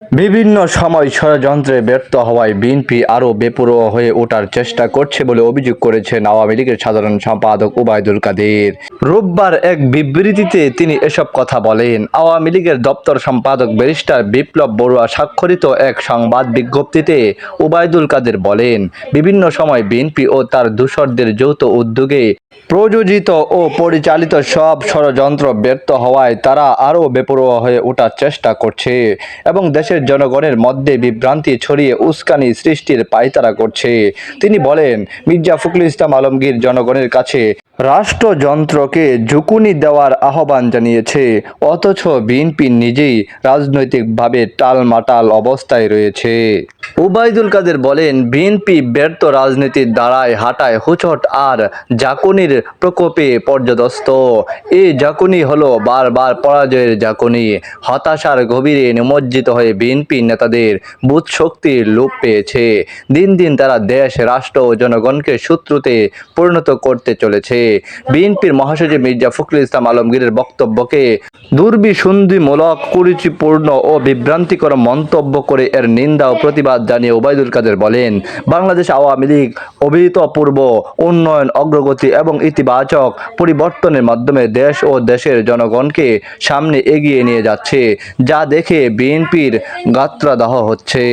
বিভিন্ন সময় ষড়যন্ত্রে ব্যর্থ হওয়ায় বিএনপি আরও বেপরোয়া হয়ে ওঠার চেষ্টা করছে বলে অভিযোগ করেছেন আওয়ামী লীগের সাধারণ সম্পাদক ওবায়দুল কাদের। রোববার এক বিবৃতিতে তিনি এসব কথা বলেন। আওয়ামী লীগের দপ্তর সম্পাদক ব্যারিস্টার বিপ্লব বড়ুয়া স্বাক্ষরিত এক সংবাদ বিজ্ঞপ্তিতে ওবায়দুল কাদের বলেন, বিভিন্ন সময় বিএনপি ও তার দূষরদের যৌথ উদ্যোগে প্রযোজিত ও পরিচালিত সব ষড়যন্ত্র ব্যর্থ হওয়ায় তারা আরও বেপরোয়া হয়ে ওঠার চেষ্টা করছে এবং দেশের জনগণের মধ্যে বিভ্রান্তি ছড়িয়ে উস্কানি সৃষ্টির পায়তারা করছে। তিনি বলেন, মির্জা ফখরুল ইসলাম আলমগীর জনগণের কাছে রাষ্ট্রযন্ত্রকে ঝুঁকুনি দেওয়ার আহ্বান জানিয়েছে, অথচ বিএনপি নিজেই রাজনৈতিকভাবে টালমাটাল অবস্থায় রয়েছে। ওবায়দুল কাদের বলেন, বিএনপি ব্যর্থ রাজনীতির দ্বারায় হাঁটায় হোঁচট আর ঝাঁকুনির প্রকোপে পর্যদস্ত। এই ঝাঁকুনি হলো বারবার পরাজয়ের ঝাঁকুনি। হতাশার গভীরে নিমজ্জিত হয়ে বিএনপি নেতাদের বুথশক্তির লোপ পেয়েছে। দিন দিন তারা দেশ, রাষ্ট্র ও জনগণকে শত্রুতে পরিণত করতে চলেছে। বিএনপির মহাসচিব মির্জা ফখরুল ইসলাম আলমগীরের বক্তব্যকে দুর্বিসন্ধিমূলক, কুরুচিপূর্ণ ও বিভ্রান্তিকর মন্তব্য করে এর নিন্দা ও প্রতিবাদ জানিয়ে ওবায়দুল কাদের বলেন, বাংলাদেশ আওয়ামী লীগ অভূতপূর্ব উন্নয়ন, অগ্রগতি এবং ইতিবাচক পরিবর্তনের মাধ্যমে দেশ ও দেশের জনগণকে সামনে এগিয়ে নিয়ে যাচ্ছে, যা দেখে বিএনপির গাত্রদাহ হচ্ছে।